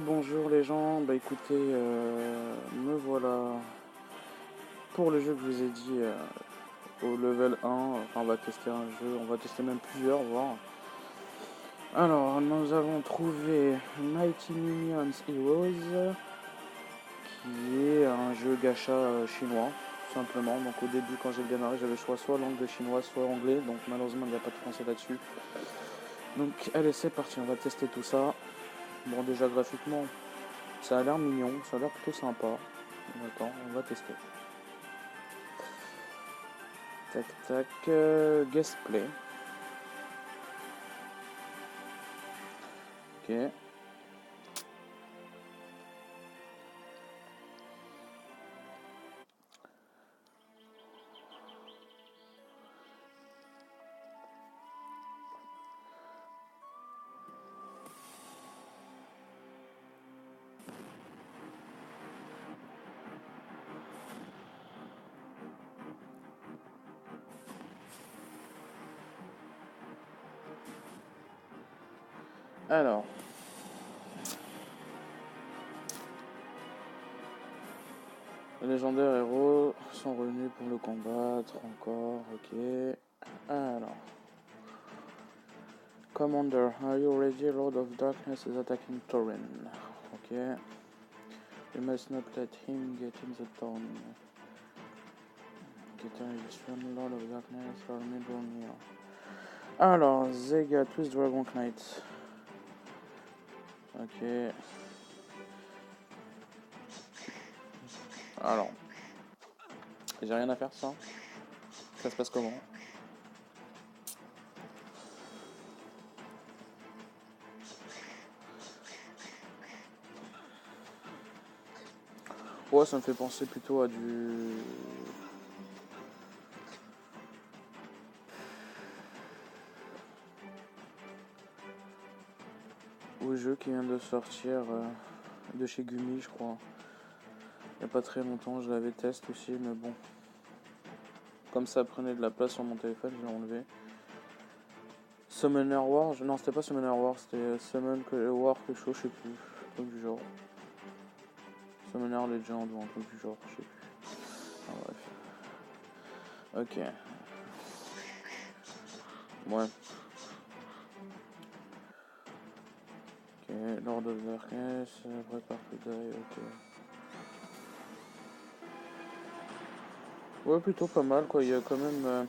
Bonjour les gens, bah écoutez, me voilà pour le jeu que je vous ai dit au level 1, enfin on va tester un jeu, on va tester même plusieurs, voir. Alors nous avons trouvé Mighty Minions Heroes, qui est un jeu gacha chinois, tout simplement. Donc au début quand j'ai démarré j'avais le choix soit langue chinoise soit anglais, donc malheureusement il n'y a pas de français là-dessus. Donc allez c'est parti, on va tester tout ça. Bon déjà graphiquement ça a l'air mignon, ça a l'air plutôt sympa. Attends, on va tester. Tac tac, guest play. Ok. Alors. Les légendaires héros sont revenus pour le combattre encore, ok. Alors. Commander, are you ready? Lord of Darkness is attacking Torin. Ok. We must not let him get in the town. Get in Lord of Darkness, army draw near. Alors, Zega, Twist Dragon Knight. Ok. Alors. J'ai rien à faire ça. Ça se passe comment? Ouais, ça me fait penser plutôt à du... au jeu qui vient de sortir de chez Gumi, je crois. Il n'y a pas très longtemps, je l'avais testé aussi, mais bon. Comme ça prenait de la place sur mon téléphone, je l'ai enlevé. Summoner War, non c'était pas Summoner War, c'était Summon War quelque chose, je sais plus. Un truc du genre. Summoner Legend ou un truc du genre, je sais plus. Ah, bref. Ok. Ouais. Ok, Lord of Darkness, prépare to die, ok. Ouais, plutôt pas mal quoi, il y a quand même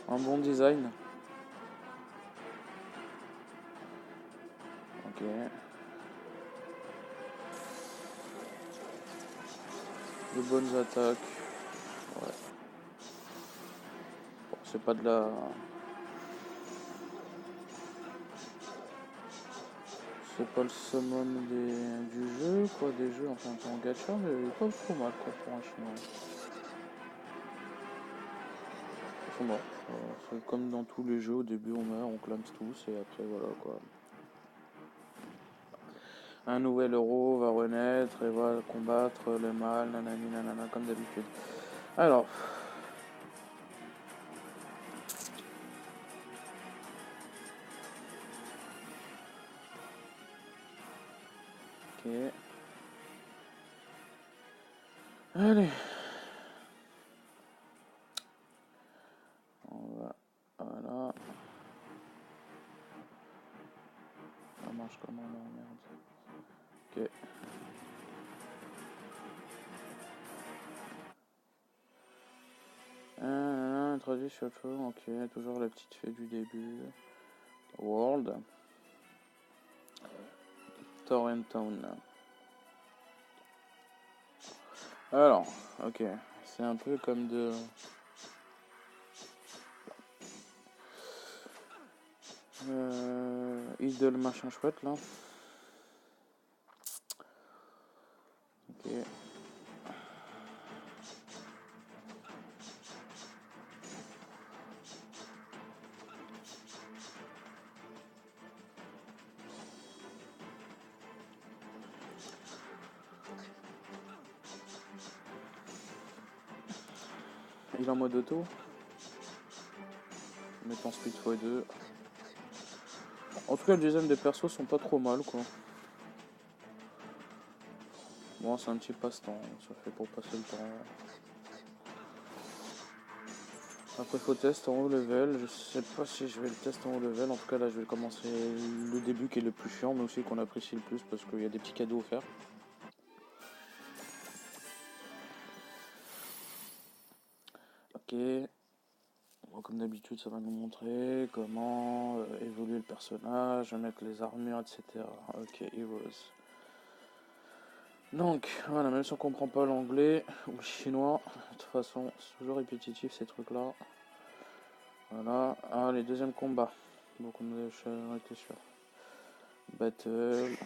un bon design. Ok. De bonnes attaques. Ouais. Bon, c'est pas de la... C'est pas le summum du jeu, quoi, des jeux, enfin en gacha, mais il est pas trop mal quoi pour un chinois. Enfin bon, c'est comme dans tous les jeux, au début on meurt, on clame tous et après voilà quoi. Un nouvel héros va renaître et va combattre le mal, nanani nanana, comme d'habitude. Alors. Ok. Allez. On va... Voilà. Ça marche comment là, merde. Ok. Introduit sur le feu, ok, toujours la petite fée du début. World. Torrentown. Alors, ok, c'est un peu comme de... idole machin chouette là. Ok. Il est en mode auto. Mettons speed x2. En tout cas, le design des persos sont pas trop mal, quoi. Bon, c'est un petit passe-temps, ça fait pour passer le temps. Après, faut tester en haut level. Je sais pas si je vais le tester en haut level. En tout cas, là, je vais commencer le début qui est le plus chiant, mais aussi qu'on apprécie le plus parce qu'il y a des petits cadeaux offerts. Ok. Bon, comme d'habitude, ça va nous montrer comment évoluer le personnage, mettre les armures, etc. Ok, Heroes. Donc, voilà, même si on comprend pas l'anglais ou le chinois, de toute façon, c'est toujours répétitif ces trucs-là. Voilà. Allez, deuxième combat. Donc, on était sûr. Battle.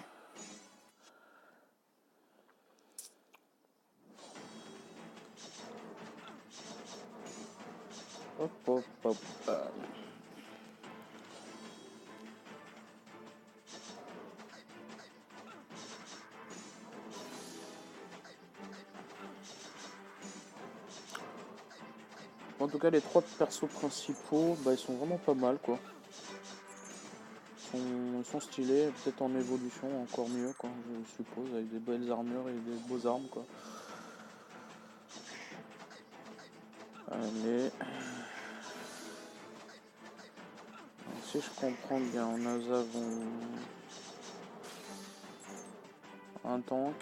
Hop, hop, hop. En tout cas, les trois persos principaux, bah, ils sont vraiment pas mal, quoi. Ils sont stylés, peut-être en évolution encore mieux, quoi, je suppose, avec des belles armures et des beaux armes, quoi. Allez. Alors, si je comprends bien, nous avons un tank,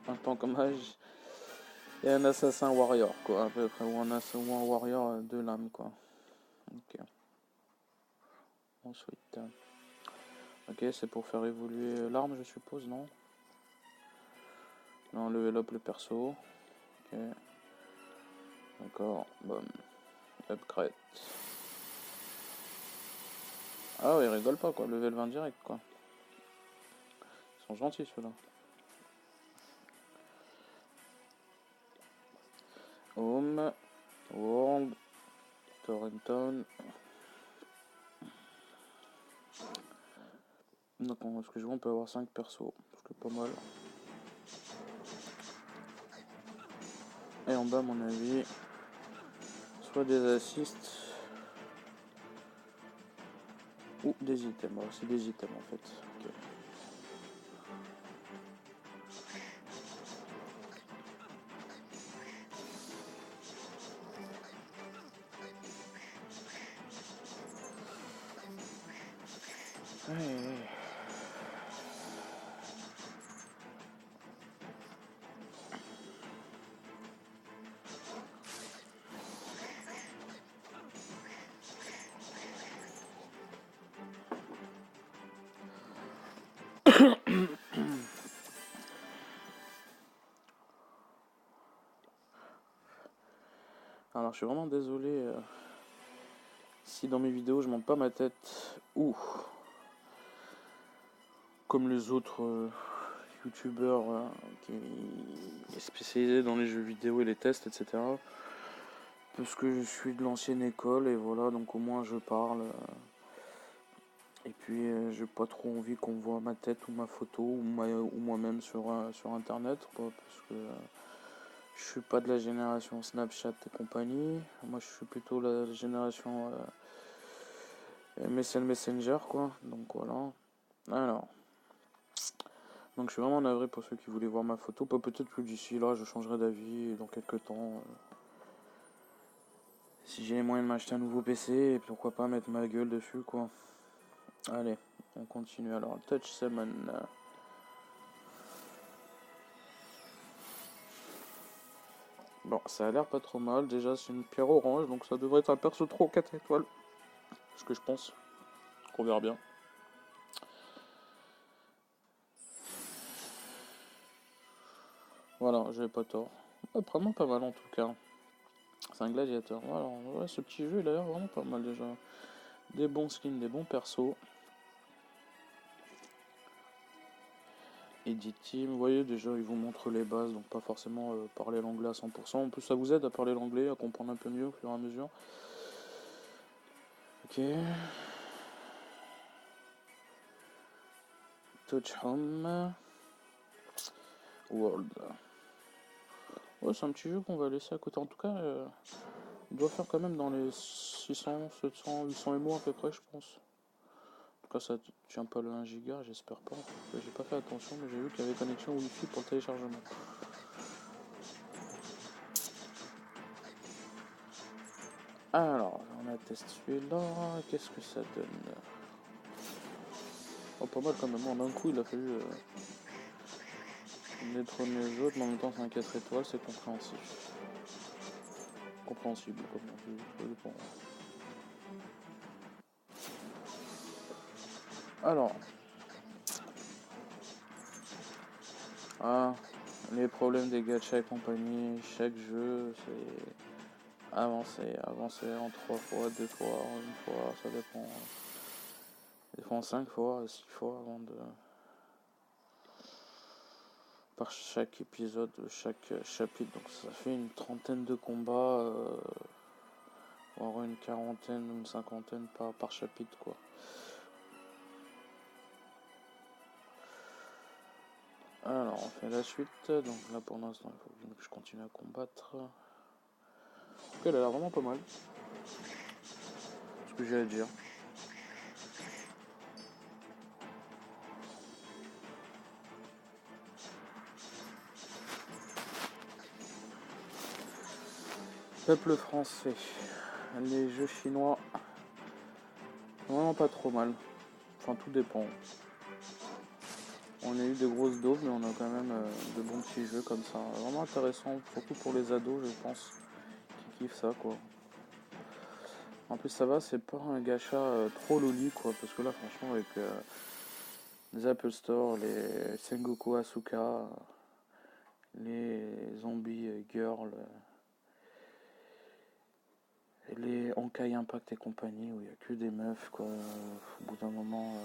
un tank mage et un assassin warrior, quoi, à peu près, ou un warrior de l'âme, quoi. Ok. Ensuite. Ok, c'est pour faire évoluer l'arme, je suppose, non? Non, level up le perso. Ok. D'accord, bon. Upgrade. Ah ouais, ils rigolent pas, quoi, level 20 direct, quoi. Ils sont gentils, ceux-là. Home, World, Torrenton. Donc, ce que je vois, on peut avoir 5 persos, ce qui est pas mal. Et en bas, à mon avis, soit des assists ou des items. Voilà, c'est des items en fait. Okay. Ouais. Alors je suis vraiment désolé si dans mes vidéos je monte pas ma tête ou comme les autres youtubeurs qui est spécialisé dans les jeux vidéo et les tests, etc. Parce que je suis de l'ancienne école et voilà, donc au moins je parle. Et puis j'ai pas trop envie qu'on voit ma tête ou ma photo ou moi-même sur internet, quoi, parce que je suis pas de la génération Snapchat et compagnie. Moi je suis plutôt la génération MSN Messenger, quoi. Donc voilà. Alors. Donc je suis vraiment navré pour ceux qui voulaient voir ma photo. Peut-être que d'ici là je changerai d'avis dans quelques temps. Si j'ai les moyens de m'acheter un nouveau PC, et pourquoi pas mettre ma gueule dessus, quoi. Allez, on continue alors. Touch Summon. Bon, ça a l'air pas trop mal. Déjà, c'est une pierre orange, donc ça devrait être un perso trop 4 étoiles. Ce que je pense. Qu'on verra bien. Voilà, j'avais pas tort. Vraiment pas mal en tout cas. C'est un gladiateur. Voilà, ouais, ce petit jeu il a l'air vraiment pas mal déjà. Des bons skins, des bons persos. Edit Team, vous voyez déjà ils vous montrent les bases, donc pas forcément parler l'anglais à 100%. En plus ça vous aide à parler l'anglais, à comprendre un peu mieux au fur et à mesure. Ok. Touch Home. World. Ouais, c'est un petit jeu qu'on va laisser à côté. En tout cas, il doit faire quand même dans les 600, 700, 800 MO à peu près, je pense. Pourquoi ça tient pas le 1 giga? J'espère pas. J'ai pas fait attention, mais j'ai vu qu'il y avait connexion Wi-Fi pour le téléchargement. Alors, on a testé celui-là. Qu'est-ce que ça donne? Oh, pas mal quand même. En un coup, il a fallu détrôner les autres, mais en même temps, c'est un 4 étoiles, c'est compréhensible. Compréhensible, ça dépend. Alors, les problèmes des gachas et compagnie, chaque jeu, c'est avancer en 3 fois, 2 fois, une fois, ça dépend. Des fois en 5 fois, 6 fois avant de... Par chaque épisode, chaque chapitre, donc ça fait une trentaine de combats, voire une quarantaine, une cinquantaine par chapitre, quoi. Alors, on fait la suite. Donc là, pour l'instant, il faut que je continue à combattre. Ok, elle a l'air vraiment pas mal. Ce que j'ai à dire. Peuple français. Les jeux chinois, vraiment pas trop mal. Enfin, tout dépend. On a eu de grosses doses, mais on a quand même de bons petits jeux comme ça. Vraiment intéressant, surtout pour les ados, je pense, qui kiffent ça, quoi. En plus, ça va, c'est pas un gacha trop loli, quoi, parce que là, franchement, avec les Apple Store, les Sengoku Asuka, les Zombies Girl, les Honkai Impact et compagnie, où il n'y a que des meufs, quoi. Au bout d'un moment...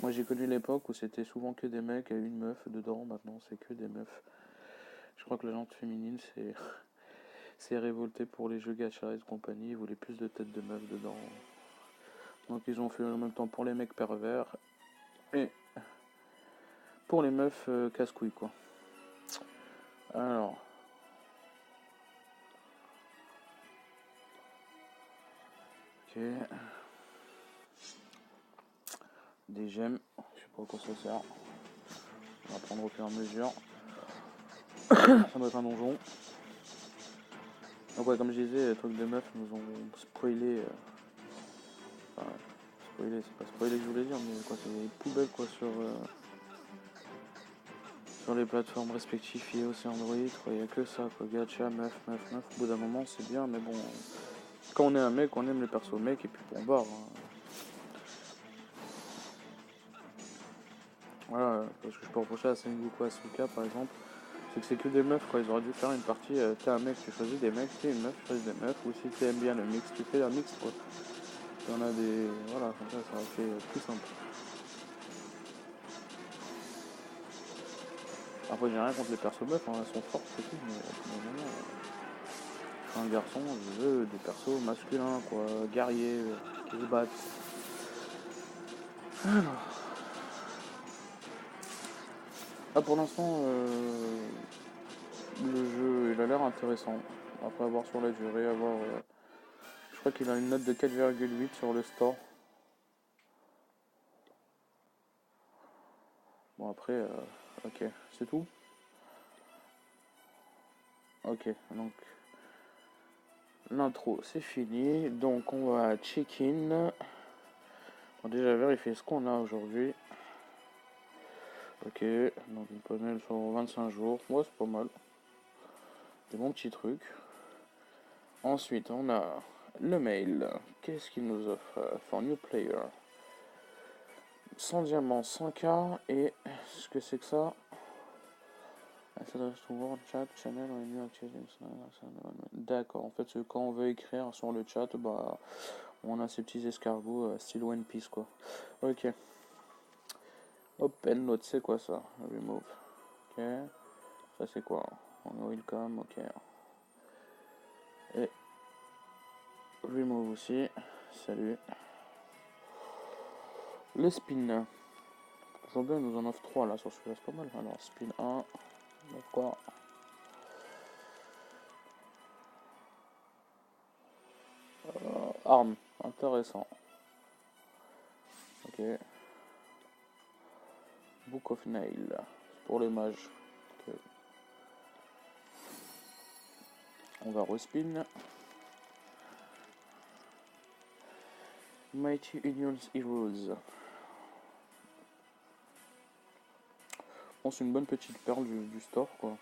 Moi, j'ai connu l'époque où c'était souvent que des mecs et une meuf dedans. Maintenant, c'est que des meufs. Je crois que la gente féminine c'est révolté pour les jeux gacha et compagnie. Ils voulaient plus de têtes de meufs dedans. Donc, ils ont fait en même temps pour les mecs pervers et pour les meufs casse-couilles, quoi. Alors... Ok... Des gemmes, je sais pas à quoi ça sert. On va prendre au fur et à mesure. Ça doit être un donjon. Donc ouais, comme je disais, les trucs de meufs nous ont spoilé. Enfin, spoilé, c'est pas spoilé que je voulais dire, mais quoi, c'est des poubelles quoi sur les plateformes respectives et aussi Android. Il n'y a que ça, quoi. Gacha, meuf. Au bout d'un moment, c'est bien, mais bon. Quand on est un mec, on aime les persos mecs et puis bon barre. Hein. Voilà, parce que je peux reprocher à Sengoku Asuka par exemple, c'est que des meufs quoi, ils auraient dû faire une partie, t'es un mec, tu choisis des mecs, t'es une meuf, tu choisis des meufs, ou si tu aimes bien le mix, tu fais un mix quoi. Il y en a des... Voilà, comme ça aurait fait plus simple. Après j'ai rien contre les persos meufs, hein, elles sont fortes et tout, mais moment, je suis un garçon, je veux des persos masculins quoi, guerriers, qui se battent. Alors... Ah pour l'instant, le jeu il a l'air intéressant. Après avoir sur la durée, je crois qu'il a une note de 4,8 sur le store. Bon après, ok, c'est tout. Ok, donc l'intro c'est fini. Donc on va check-in. On va déjà vérifier ce qu'on a aujourd'hui. Ok, donc une panel sur 25 jours. Ouais, c'est pas mal. Des bons petits trucs. Ensuite, on a le mail. Qu'est-ce qu'il nous offre? For new player. 100 diamants, 100k. Et ce que c'est que ça? D'accord, en fait, quand on veut écrire sur le chat, bah, on a ces petits escargots style One Piece, quoi. Ok. Open note, c'est quoi ça? Remove. Ok. Ça, c'est quoi? On welcome, ok. Et remove aussi. Salut. Le spin. Aujourd'hui, on nous en offre 3 là sur celui-là, c'est pas mal. Alors, spin 1. Quoi? Arme. Intéressant. Ok. Book of Nail. C'est pour les mages. Ok. On va respin. Mighty Unions Heroes. Bon, c'est une bonne petite perle du store, quoi.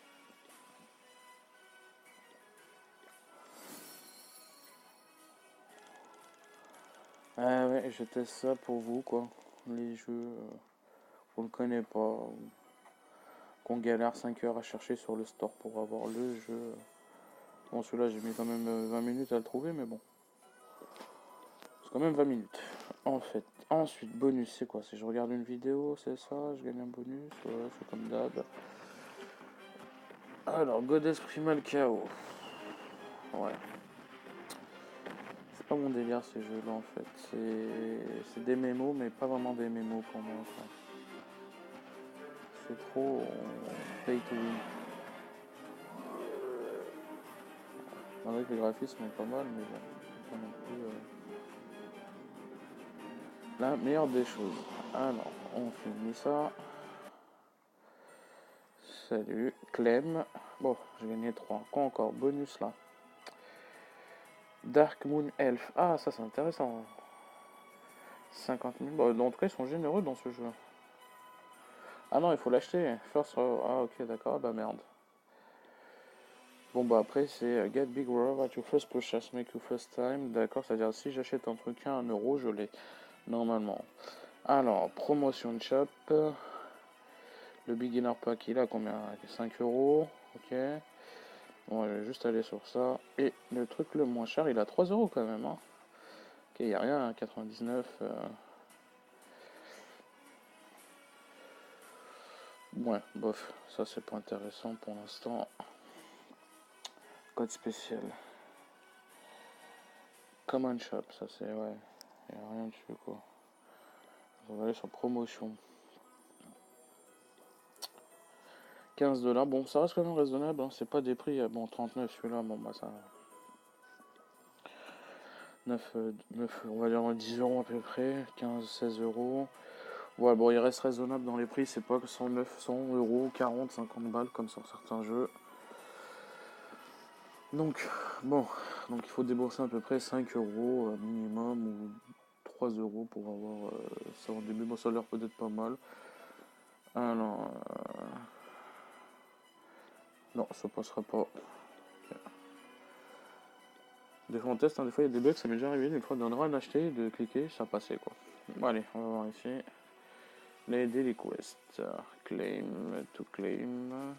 Ah ouais, je teste ça pour vous, quoi. Les jeux qu'on ne connaît pas, qu'on galère 5 heures à chercher sur le store pour avoir le jeu. Bon, celui-là, j'ai mis quand même 20 minutes à le trouver, mais bon. C'est quand même 20 minutes, en fait. Ensuite, bonus, c'est quoi? Si je regarde une vidéo, c'est ça? Je gagne un bonus? Ouais, c'est comme d'hab. Alors, Goddess Primal Chaos. Ouais. C'est pas mon délire ces jeux-là en fait. C'est des mémos, mais pas vraiment des mémos pour moi. C'est trop pay to win. Malgré que le graphisme est pas mal, mais bon, pas non plus la meilleure des choses. Alors, on finit ça. Salut, Clem. Bon, j'ai gagné 3. Quoi encore? Bonus là. Dark Moon Elf. Ah, ça c'est intéressant. 50 000. Bon, en tout cas, ils sont généreux dans ce jeu. Ah non, il faut l'acheter. First. Ah, ok, d'accord. Bah merde. Bon, bah après, c'est Get Big Roll at your first purchase, make your first time. D'accord, c'est-à-dire si j'achète un truc à 1€, je l'ai normalement. Alors, promotion de shop. Le beginner pack, il a combien? 5€. Ok. Bon, je vais juste aller sur ça. Et le truc le moins cher, il a 3€ quand même. Hein. Ok, il n'y a rien, 99. Ouais, bof, ça c'est pas intéressant pour l'instant. Code spécial. Common shop, ça c'est, ouais, il n'y a rien dessus quoi. On va aller sur promotion. 15$, bon ça reste quand même raisonnable, hein. C'est pas des prix, bon 39 celui-là, bon bah ça... 9, on va dire 10€ à peu près, 15-16€. Ouais, bon il reste raisonnable dans les prix, c'est pas que 109, 100€, 40, 50 balles comme sur certains jeux. Donc, bon, donc il faut débourser à peu près 5€ minimum ou 3€ pour avoir ça au début. Bon, ça a l'air peut-être pas mal. Alors, non, ça passera pas. Okay. Des fois on teste, hein, des fois il y a des bugs, ça m'est déjà arrivé. Des fois on a d'acheter, de cliquer, ça passait quoi. Bon, allez, on va voir ici. Les daily quests. Claim, to claim.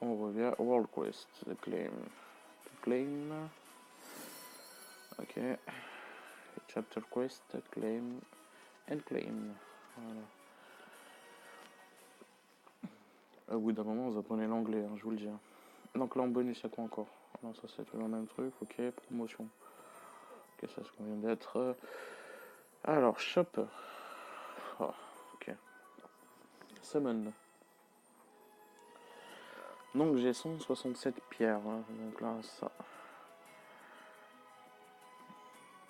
On revient World Quest, claim. To claim. Ok. Chapter quest, claim. And claim. Voilà. Au bout d'un moment, vous apprenez l'anglais, hein, je vous le dis. Hein. Donc là, en bonus, il y a quoi encore? Non, ça c'est toujours le même truc. Ok, promotion. Ok, ça c'est ce qu'on vient d'être. Alors, shop. Oh, ok. Summon. Donc j'ai 167 pierres. Hein, donc là, ça.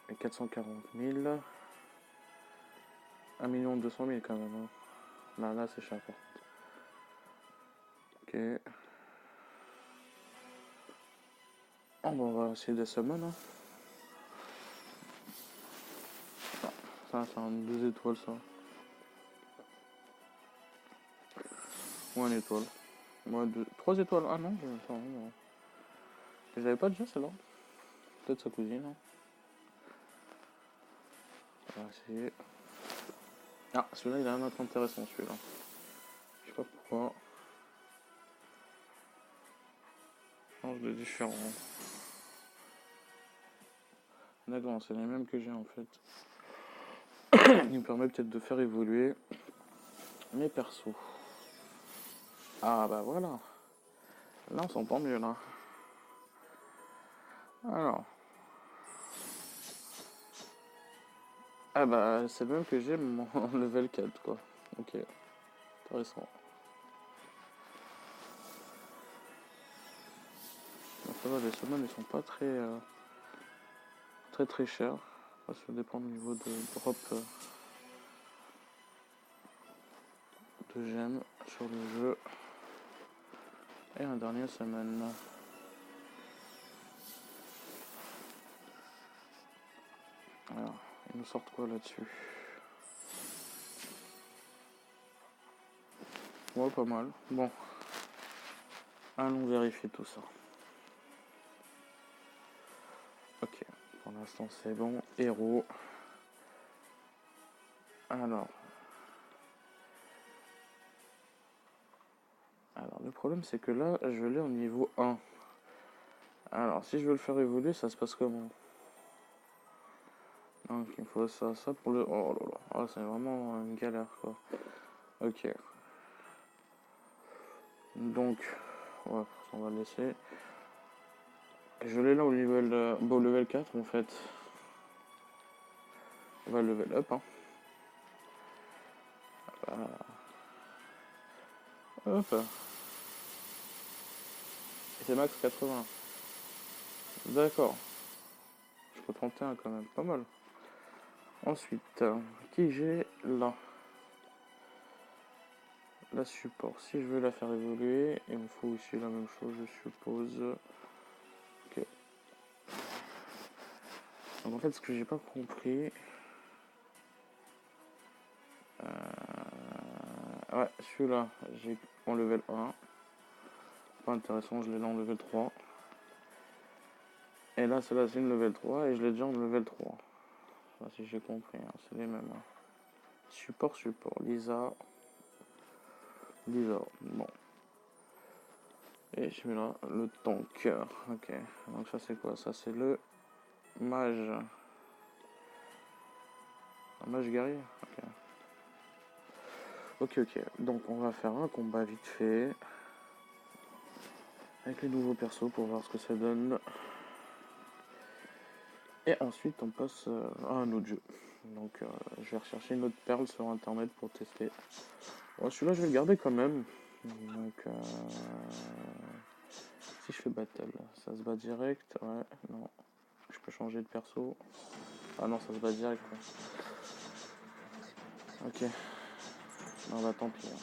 Et 440 000. 1 200 000 quand même. Hein. Là c'est cher. Ok. Oh, bon, on va essayer de summon. Hein. Ça, c'est un 2 étoiles, ça. Ou 1 étoile. Moi, 3 étoiles. Ah non, je l'avais pas déjà, celle-là. Peut-être sa cousine. Hein. On va essayer. Ah, celui-là, il a un autre intéressant, celui-là. Je sais pas pourquoi. Change de différent. D'accord, c'est les mêmes que j'ai en fait. Il me permet peut-être de faire évoluer mes persos. Ah bah voilà. Là on s'entend mieux là. Alors. Ah bah c'est le même que j'ai mon level 4 quoi. Ok. Intéressant. Donc ça va, les summons ils sont pas très chers. Ça dépend du niveau de drop 2 j'aime sur le jeu. Et un dernier semaine. Alors, ils nous sortent quoi là-dessus? Ouais, pas mal. Bon. Allons vérifier tout ça. Ok. Pour l'instant, c'est bon. Héros. Alors, le problème, c'est que là, je l'ai au niveau 1. Alors, si je veux le faire évoluer, ça se passe comment? Donc, il faut ça pour le... Oh là là. Ah, c'est vraiment une galère, quoi. Ok. Donc, ouais, on va le laisser. Je l'ai là au level 4, en fait. On va level up, hein. Hop. Et c'est max 80. D'accord. Je peux 31 quand même, pas mal. Ensuite, qui j'ai là? La support. Si je veux la faire évoluer, il me faut aussi la même chose, je suppose. Ok. Donc en fait, ce que j'ai pas compris... Ouais, celui-là, j'ai en level 1. Pas intéressant, je l'ai là en level 3. Et là, celle-là, c'est une level 3 et je l'ai déjà en level 3. Enfin, si j'ai compris, hein, c'est les mêmes. Hein. Support. Lisa. Bon. Et celui-là, le tank. Ok. Donc ça, c'est quoi? Ça, c'est le mage. Un mage guerrier? Ok. Donc, on va faire un combat vite fait. Avec les nouveaux persos pour voir ce que ça donne. Et ensuite, on passe à un autre jeu. Donc, je vais rechercher une autre perle sur internet pour tester. Bon, celui-là, je vais le garder quand même. Donc, si je fais battle, ça se bat direct. Ouais, non. Je peux changer de perso. Ah non, ça se bat direct. Ouais. Ok. Non, bah tant pis. Hein.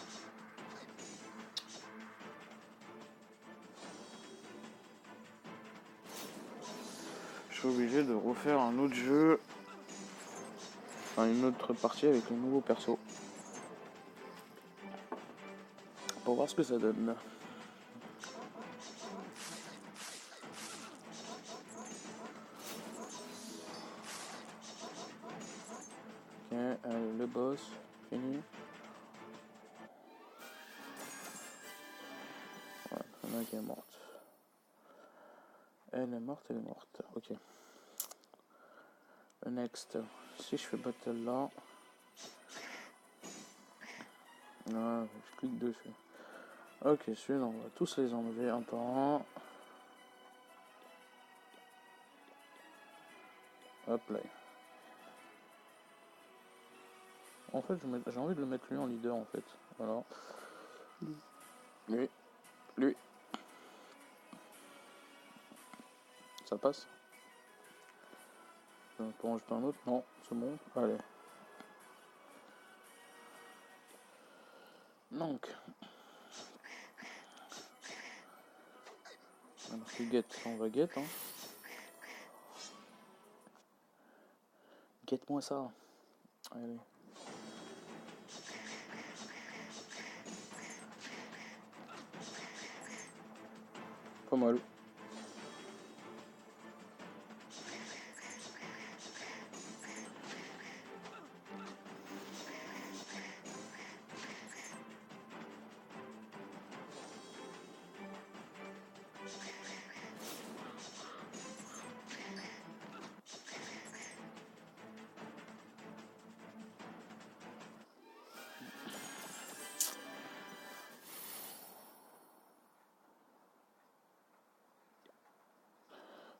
Je suis obligé de refaire un autre jeu. Enfin, une autre partie avec un nouveau perso. Pour voir ce que ça donne. Ok, allez, le boss, fini. Ouais, il y en a qui est morte. Elle est morte. Ok. Le next. Si je fais battle là. Ouais, je clique dessus. Ok, celui-là, on va tous les enlever un par un. Hop là. En fait, j'ai envie de le mettre lui en leader en fait. Voilà. Lui. Ça passe. Je peux en jeter un autre? Non, c'est bon. Allez. Donc. On a marqué get. On va get. Hein. Get-moi ça. Allez. Pas mal.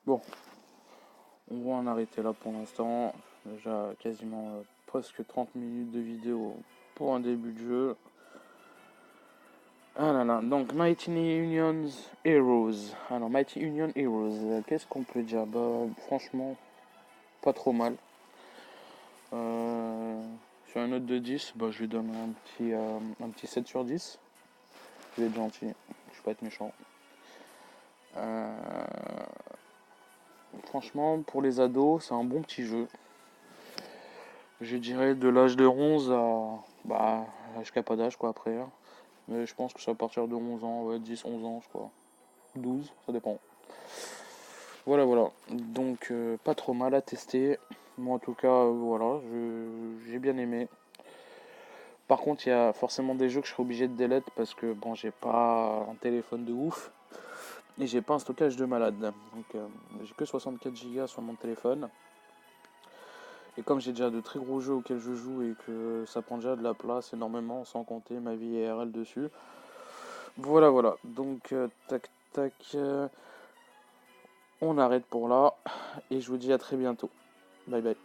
Bon. On va en arrêter là pour l'instant. Déjà quasiment presque 30 minutes de vidéo pour un début de jeu. Ah là là, donc Mighty Union Heroes. Alors Mighty Union Heroes, qu'est-ce qu'on peut dire? Bah franchement, pas trop mal. Sur une note de 10, bah, je lui donne un petit 7 sur 10. Je vais être gentil, je vais pas être méchant. Euh, Franchement, pour les ados, c'est un bon petit jeu. Je dirais de l'âge de 11 à... Bah, jusqu'à pas d'âge, quoi, après. Hein. Mais je pense que c'est à partir de 11 ans, ouais, 10, 11 ans, je crois. 12, ça dépend. Voilà, voilà. Donc, pas trop mal à tester. Moi, en tout cas, voilà, j'ai bien aimé. Par contre, il y a forcément des jeux que je serai obligé de delete parce que, bon, j'ai pas un téléphone de ouf. Et j'ai pas un stockage de malade. Donc, j'ai que 64 Go sur mon téléphone. Et comme j'ai déjà de très gros jeux auxquels je joue et que ça prend déjà de la place énormément, sans compter ma vie IRL dessus. Voilà, voilà. Donc, tac, tac. On arrête pour là. Et je vous dis à très bientôt. Bye bye.